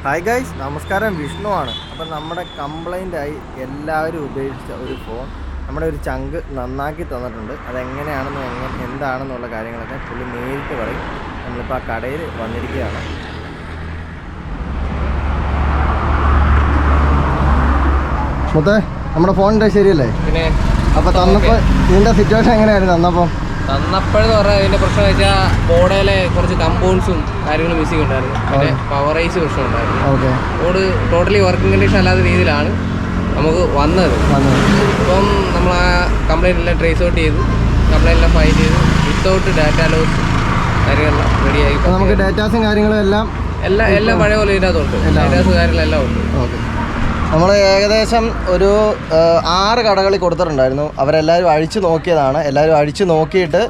Hi guys, നമസ്കാരം. വിഷ്ണു ആണ്. അപ്പം നമ്മുടെ കംപ്ലൈൻ്റായി എല്ലാവരും ഉപേക്ഷിച്ച ഒരു ഫോൺ നമ്മുടെ ഒരു ചങ്ക് നന്നാക്കി തന്നിട്ടുണ്ട്. അതെങ്ങനെയാണെന്ന് എന്താണെന്നുള്ള കാര്യങ്ങളൊക്കെ പുള്ളി നേരിട്ട് പറയും. നമ്മളിപ്പോൾ ആ കടയിൽ വന്നിരിക്കുകയാണ്. മുത്തേ, നമ്മുടെ ഫോണിൻ്റെ ശരിയല്ലേ? പിന്നെ അപ്പോൾ തന്നപ്പോൾ ഇതിൻ്റെ സിറ്റുവേഷൻ എങ്ങനെയായിരുന്നു തന്നപ്പോഴെന്ന് പറഞ്ഞാൽ ഇതിൻ്റെ പ്രശ്നം വെച്ചാൽ ബോർഡിലെ കുറച്ച് കമ്പൗണ്ട്സും കാര്യങ്ങളും മിസ്സിംഗ് ഉണ്ടായിരുന്നു. പിന്നെ പവറൈസ് പ്രശ്നം ഉണ്ടായിരുന്നു. Okay, board totally working condition അല്ലാത്ത രീതിയിലാണ് നമുക്ക് വന്നത്. അപ്പം നമ്മൾ ആ കംപ്ലൈൻറ്റ് എല്ലാം ട്രേസ് ഔട്ട് ചെയ്തു, കംപ്ലൈൻറ്റ് എല്ലാം ഫയൽ ചെയ്തു, വിത്തൗട്ട് ഡാറ്റ ലോസ് കാര്യങ്ങളെല്ലാം റെഡിയായി. നമുക്ക് ഡാറ്റാസും കാര്യങ്ങളും എല്ലാം പഴയ പോലെ ഇതിനകത്തുണ്ട്. ഡാറ്റാസ് കാര്യങ്ങളെല്ലാം ഉണ്ട്. ഓക്കെ, നമ്മൾ ഏകദേശം ഒരു 6 കടകളിൽ കൊടുത്തിട്ടുണ്ടായിരുന്നു. അവരെല്ലാവരും അഴിച്ചു നോക്കിയതാണ്. എല്ലാവരും അഴിച്ചു നോക്കിയിട്ട്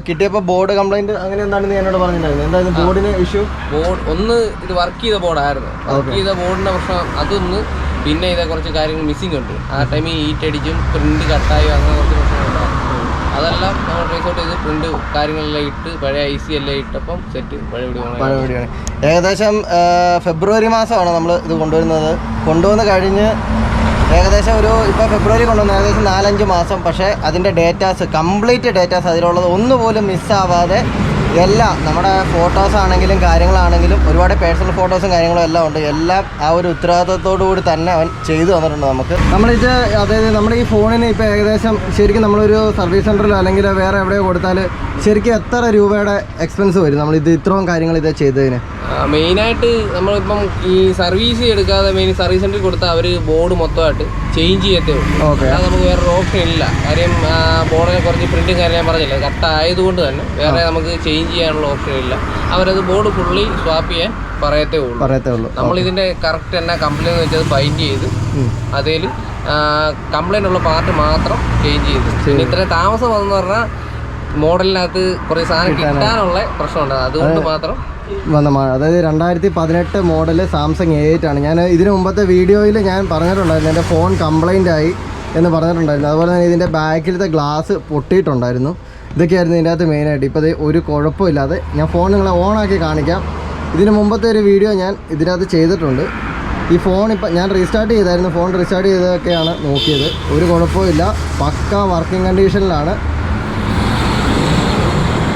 കിട്ടിയപ്പോൾ ബോർഡ് കംപ്ലൈൻറ്റ് അങ്ങനെ എന്താണെന്ന് എന്നോട് പറഞ്ഞിട്ടുണ്ടായിരുന്നു. എന്തായിരുന്നു ബോർഡിന് ഇഷ്യൂ? ഒന്ന് ഇത് വർക്ക് ചെയ്ത ബോർഡായിരുന്നു. വർക്ക് ചെയ്ത ബോർഡിൻ്റെ പ്രശ്നം അതൊന്ന്. പിന്നെ ഇതേ കുറച്ച് കാര്യങ്ങൾ മിസ്സിംഗ് ഉണ്ട്. ആ ടൈമിൽ ഹീറ്റ് അടിച്ചും പ്രിന്റ് കട്ടായും അങ്ങനെ കുറച്ച് പ്രശ്നങ്ങളുണ്ടായിരുന്നു. അതെല്ലാം നമ്മൾ ട്രേസ് ഔട്ട് ചെയ്ത് പ്രിന്റ് കാര്യങ്ങളെല്ലാം ഇട്ട് പഴയ IC എല്ലാം ഇട്ടപ്പം സെറ്റ് പഴയപടിയാണ്. ഏകദേശം ഫെബ്രുവരി മാസമാണ് നമ്മൾ ഇത് കൊണ്ടുവന്ന് കഴിഞ്ഞ് ഏകദേശം ഇപ്പോൾ ഫെബ്രുവരി കൊണ്ടുവന്ന് ഏകദേശം 4-5 മാസം. പക്ഷേ അതിൻ്റെ കംപ്ലീറ്റ് ഡേറ്റാസ് അതിലുള്ളത് ഒന്നുപോലും മിസ്സാവാതെ എല്ലാം നമ്മുടെ ഫോട്ടോസ് ആണെങ്കിലും കാര്യങ്ങളാണെങ്കിലും ഒരുപാട് പേഴ്സണൽ ഫോട്ടോസും കാര്യങ്ങളും എല്ലാം ഉണ്ട്. എല്ലാം ആ ഒരു ഉത്തരവാദിത്തത്തോടു കൂടി തന്നെ അവൻ ചെയ്തു തന്നിട്ടുണ്ട് നമുക്ക്. നമ്മളിത് അതായത് നമ്മുടെ ഈ ഫോണിന് ഇപ്പോൾ ഏകദേശം ശരിക്കും നമ്മളൊരു സർവീസ് സെൻ്ററിലോ അല്ലെങ്കിൽ വേറെ എവിടെയോ കൊടുത്താൽ ശരിക്കും എത്ര രൂപയുടെ എക്സ്പെൻസ് വരും നമ്മളിത് ഇത്രയും കാര്യങ്ങൾ ഇത് ചെയ്തതിന്? മെയിനായിട്ട് നമ്മളിപ്പം ഈ സർവീസ് എടുക്കാതെ സർവീസ് സെൻ്ററിൽ കൊടുത്താൽ അവർ ബോർഡ് മൊത്തമായിട്ട് ചേഞ്ച് ചെയ്യത്തേ ഉള്ളൂ. അല്ലാതെ നമുക്ക് വേറൊരു ഓപ്ഷൻ ഇല്ല. കാര്യം ബോർഡിനെ കുറച്ച് പ്രിൻറ്റും കാര്യം ഞാൻ പറഞ്ഞില്ല, കട്ടായതുകൊണ്ട് തന്നെ വേറെ നമുക്ക് ചേഞ്ച് ചെയ്യാനുള്ള ഓപ്ഷൻ ഇല്ല. അവരത് ബോർഡ് ഫുള്ളി സ്വാപ്പ് ചെയ്യാൻ പറയത്തേ ഉള്ളൂ. നമ്മളിതിൻ്റെ കറക്റ്റ് എന്നാ കംപ്ലൈൻറ്റ് വെച്ചത് ഫൈൻഡ് ചെയ്ത് അതിൽ കംപ്ലൈൻ്റ് ഉള്ള പാർട്ട് മാത്രം ചേഞ്ച് ചെയ്തു. പിന്നെ ഇത്രയും താമസം വന്നെന്ന് പറഞ്ഞാൽ മോഡലിനകത്ത് കുറച്ച് സാധനം കിട്ടാനുള്ള പ്രശ്നമുണ്ട്. അതുകൊണ്ട് മാത്രം അതായത് 2018 മോഡല് സാംസങ് A8 ആണ്. ഞാൻ ഇതിനു മുമ്പത്തെ വീഡിയോയിൽ ഞാൻ പറഞ്ഞിട്ടുണ്ടായിരുന്നു എൻ്റെ ഫോൺ കംപ്ലൈൻ്റ് ആയി എന്ന് പറഞ്ഞിട്ടുണ്ടായിരുന്നു. അതുപോലെ തന്നെ ഇതിൻ്റെ ബാക്കിലത്തെ ഗ്ലാസ് പൊട്ടിയിട്ടുണ്ടായിരുന്നു. ഇതൊക്കെയായിരുന്നു ഇതിൻ്റെ അകത്ത് മെയിനായിട്ട്. ഇപ്പോൾ ഇത് ഒരു കുഴപ്പമില്ലാതെ ഞാൻ ഫോൺ നിങ്ങളെ ഓണാക്കി കാണിക്കാം. ഇതിന് മുമ്പത്തെ ഒരു വീഡിയോ ഞാൻ ഇതിനകത്ത് ചെയ്തിട്ടുണ്ട്. ഈ ഫോൺ ഇപ്പം ഞാൻ റീസ്റ്റാർട്ട് ചെയ്തായിരുന്നു. ഫോൺ റീസ്റ്റാർട്ട് ചെയ്തതൊക്കെയാണ് നോക്കിയത്. ഒരു കുഴപ്പമില്ല, പക്ക വർക്കിംഗ് കണ്ടീഷനിലാണ്.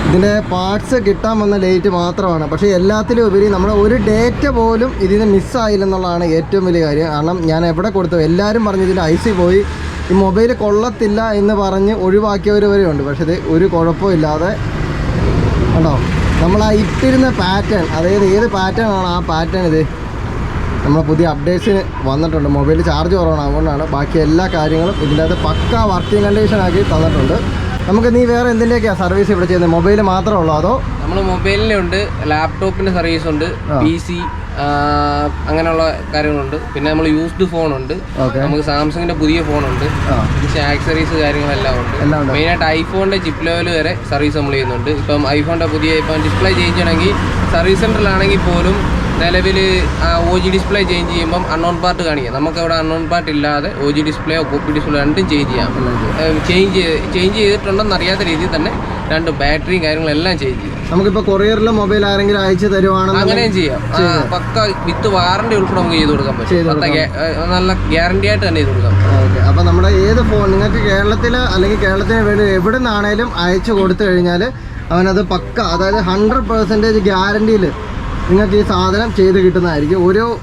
ഇതിൻ്റെ പാർട്സ് കിട്ടാൻ വന്ന ലേറ്റ് മാത്രമാണ്. പക്ഷേ എല്ലാത്തിലും ഉപരി നമ്മുടെ ഒരു ഡേറ്റ പോലും ഇതിന് മിസ്സായില്ലെന്നുള്ളതാണ് ഏറ്റവും വലിയ കാര്യം. കാരണം ഞാൻ എവിടെ കൊടുത്തു എല്ലാവരും പറഞ്ഞു ഇതിൻ്റെ IC പോയി, ഈ മൊബൈൽ കൊള്ളത്തില്ല എന്ന് പറഞ്ഞ് ഒഴിവാക്കിയവർ വരെയുണ്ട്. പക്ഷേ ഇത് ഒരു കുഴപ്പമില്ലാതെ കണ്ടോ, നമ്മൾ ആ ഇട്ടിരുന്ന പാറ്റേൺ, അതായത് ഏത് പാറ്റേൺ ആണ് ആ പാറ്റേൺ ഇത് നമ്മൾ പുതിയ അപ്ഡേറ്റ്സിന് വന്നിട്ടുണ്ട്. മൊബൈൽ ചാർജ് കുറവാണ്, അതുകൊണ്ടാണ്. ബാക്കി എല്ലാ കാര്യങ്ങളും ഇതിൻ്റെ അകത്ത് പക്ക വർക്കിംഗ് കണ്ടീഷനാക്കി തന്നിട്ടുണ്ട്. നമുക്ക് നീ വേറെ എന്തിൻ്റെയൊക്കെയാണ് സർവീസ് ഇവിടെ ചെയ്യുന്നത്? മൊബൈൽ മാത്രമേ ഉള്ളൂ അതോ? നമ്മൾ മൊബൈലിൻ്റെ ഉണ്ട്, ലാപ്ടോപ്പിൻ്റെ സർവീസ് ഉണ്ട്, PC അങ്ങനെയുള്ള കാര്യങ്ങളുണ്ട്. പിന്നെ നമ്മൾ യൂസ്ഡ് ഫോണുണ്ട്, നമുക്ക് സാംസങ്ങിൻ്റെ പുതിയ ഫോണുണ്ട്, ആക്സറീസ് കാര്യങ്ങളെല്ലാം ഉണ്ട്. മെയിനായിട്ട് ഐഫോണിൻ്റെ ചിപ്പ് ലെവൽ വരെ സർവീസ് നമ്മൾ ചെയ്യുന്നുണ്ട്. ഇപ്പം ഐഫോണിൻ്റെ ഇപ്പം ഡിസ്പ്ലേ ചേഞ്ച് ചെയ്യണമെങ്കിൽ സർവീസ് സെൻ്ററിലാണെങ്കിൽ പോലും നിലവിൽ OG ഡിസ്പ്ലേ ചേഞ്ച് ചെയ്യുമ്പം അൺനോൺ പാർട്ട് കാണിക്കാം. നമുക്കവിടെ അൺനോൺ പാർട്ട് ഇല്ലാതെ OG ഡിസ്പ്ലേയോ കോപ്പി ഡിസ്പ്ലേ രണ്ടും ചേഞ്ച് ചെയ്യാം. ചേഞ്ച് ചെയ്തിട്ടുണ്ടെന്ന് അറിയാത്ത രീതിയിൽ തന്നെ രണ്ട് ബാറ്ററിയും കാര്യങ്ങളെല്ലാം ചേഞ്ച് ചെയ്യാം. നമുക്കിപ്പോൾ കൊറിയറിൽ മൊബൈൽ ആരെങ്കിലും അയച്ചു തരുവാണെങ്കിൽ അങ്ങനെയും ചെയ്യാം. പക്ക വിത്ത് വാറണ്ടി ഉൾപ്പെടെ നമുക്ക് ചെയ്ത് കൊടുക്കാൻ പറ്റും. നല്ല ഗ്യാരണ്ടി ആയിട്ട് തന്നെ ചെയ്ത് കൊടുക്കാം. ഓക്കെ, അപ്പോൾ നമ്മുടെ ഏത് ഫോൺ നിങ്ങൾക്ക് കേരളത്തിൽ അല്ലെങ്കിൽ കേരളത്തിന് വേണ്ടി എവിടെ നിന്നാണേലും അയച്ചു കൊടുത്തു കഴിഞ്ഞാൽ അവനത് പക്ക, അതായത് 100% ഗ്യാരണ്ടിയിൽ നിങ്ങൾക്ക് ഈ സാധനം ചെയ്ത് കിട്ടുന്നതായിരിക്കും.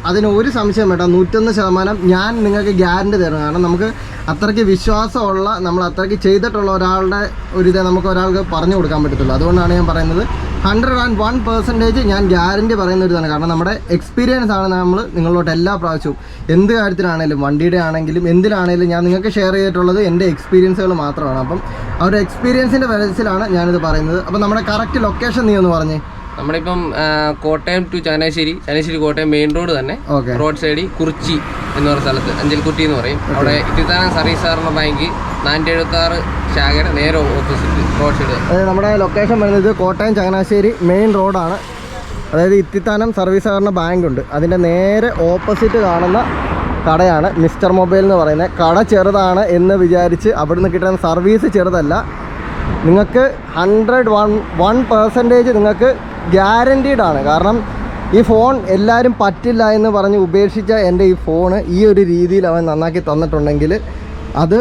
അതിന് ഒരു സംശയം വേണ്ട, 101% ഞാൻ നിങ്ങൾക്ക് ഗ്യാരണ്ടി തരണം. കാരണം നമുക്ക് അത്രയ്ക്ക് വിശ്വാസമുള്ള, നമ്മൾ അത്രയ്ക്ക് ചെയ്തിട്ടുള്ള ഒരാളുടെ ഒരിതേ നമുക്ക് ഒരാൾക്ക് പറഞ്ഞു കൊടുക്കാൻ പറ്റത്തുള്ളൂ. അതുകൊണ്ടാണ് ഞാൻ പറയുന്നത് 101% ഞാൻ ഗ്യാരണ്ടി പറയുന്ന ഒരു ഇതാണ്. കാരണം നമ്മുടെ എക്സ്പീരിയൻസ് ആണ് നമ്മൾ നിങ്ങളോട്ട് എല്ലാ പ്രാവശ്യവും എന്ത് കാര്യത്തിലാണെങ്കിലും, വണ്ടിയുടെ ആണെങ്കിലും എന്തിലാണെങ്കിലും ഞാൻ നിങ്ങൾക്ക് ഷെയർ ചെയ്തിട്ടുള്ളത് എൻ്റെ എക്സ്പീരിയൻസുകൾ മാത്രമാണ്. അപ്പം ആ ഒരു എക്സ്പീരിയൻസിൻ്റെ ബേസിലാണ് ഞാനിത് പറയുന്നത്. അപ്പം നമ്മുടെ കറക്റ്റ് ലൊക്കേഷൻ നീ ഒന്ന് പറഞ്ഞേ. നമ്മളിപ്പം Kottayam to Changanassery Kottayam main road തന്നെ റോഡ് സൈഡിൽ കുറിച്ചി എന്ന് പറയുന്ന സ്ഥലത്ത് അഞ്ചൽക്കുട്ടി എന്ന് പറയും. അവിടെ ഇത്തിത്താനം സർവീസ് സഹകരണ ബാങ്ക് 476 ശാഖയുടെ നേരെ ഓപ്പോസിറ്റ് റോഡ് സൈഡ്. അതായത് നമ്മുടെ ലൊക്കേഷൻ വരുന്നത് കോട്ടയം ചങ്ങനാശ്ശേരി മെയിൻ റോഡാണ്. അതായത് ഇത്തിത്താനം സർവീസ് സഹകരണ ബാങ്ക് ഉണ്ട്, അതിൻ്റെ നേരെ ഓപ്പോസിറ്റ് കാണുന്ന കടയാണ് മിസ്റ്റർ മൊബൈൽ എന്ന് പറയുന്നത്. കട ചെറുതാണ് എന്ന് വിചാരിച്ച് അവിടുന്ന് കിട്ടുന്ന സർവീസ് ചെറുതല്ല. നിങ്ങൾക്ക് 101% നിങ്ങൾക്ക് ഗ്യാരൻറ്റീഡ് ആണ്. കാരണം ഈ ഫോൺ എല്ലാവരും പറ്റില്ല എന്ന് പറഞ്ഞ് ഉപേക്ഷിച്ച എൻ്റെ ഈ ഫോണ് ഈ ഒരു രീതിയിൽ അവൻ നന്നാക്കി തന്നിട്ടുണ്ടെങ്കിൽ അത്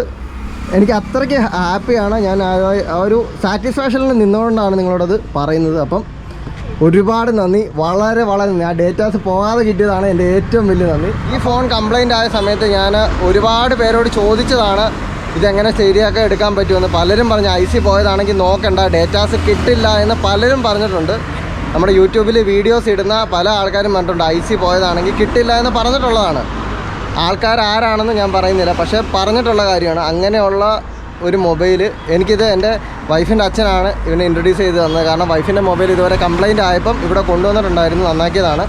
എനിക്ക് അത്രയ്ക്ക് ഹാപ്പിയാണ്. ഞാൻ ആ ഒരു സാറ്റിസ്ഫാക്ഷനിൽ നിന്നുകൊണ്ടാണ് നിങ്ങളോടത് പറയുന്നത്. അപ്പം ഒരുപാട് നന്ദി, വളരെ നന്ദി. ആ ഡേറ്റാസ് പോകാതെ കിട്ടിയതാണ് എൻ്റെ ഏറ്റവും വലിയ നന്ദി. ഈ ഫോൺ കംപ്ലൈൻ്റ് ആയ സമയത്ത് ഞാൻ ഒരുപാട് പേരോട് ചോദിച്ചതാണ് ഇതെങ്ങനെ ശരിയാക്കി എടുക്കാൻ പറ്റുമെന്ന്. പലരും പറഞ്ഞു IC പോയതാണെങ്കിൽ നോക്കണ്ട, ഡേറ്റാസ് കിട്ടില്ല എന്ന് പലരും പറഞ്ഞിട്ടുണ്ട്. നമ്മുടെ യൂട്യൂബിൽ വീഡിയോസ് ഇടുന്ന പല ആൾക്കാരും പറഞ്ഞിട്ടുണ്ട് IC പോയതാണെങ്കിൽ കിട്ടില്ല എന്ന് പറഞ്ഞിട്ടുള്ളതാണ്. ആൾക്കാർ ആരാണെന്ന് ഞാൻ പറയുന്നില്ല, പക്ഷേ പറഞ്ഞിട്ടുള്ള കാര്യമാണ്. അങ്ങനെയുള്ള ഒരു മൊബൈൽ എനിക്കിത് എൻ്റെ വൈഫിൻ്റെ അച്ഛനാണ് ഇവനെ ഇൻട്രൊഡ്യൂസ് ചെയ്ത് തന്നത്. കാരണം വൈഫിൻ്റെ മൊബൈൽ ഇതുവരെ കംപ്ലൈൻ്റ് ആയപ്പം ഇവിടെ കൊണ്ടുവന്നിട്ടുണ്ടായിരുന്നു, നന്നാക്കിയതാണ്.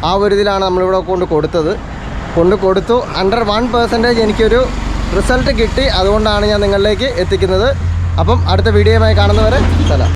ആ ഒരു ഇതിലാണ് നമ്മളിവിടെ കൊടുത്തു. 101% എനിക്കൊരു റിസൾട്ട് കിട്ടി. അതുകൊണ്ടാണ് ഞാൻ നിങ്ങളിലേക്ക് എത്തിക്കുന്നത്. അപ്പം അടുത്ത വീഡിയോയുമായി കാണുന്നവരെ സലാം.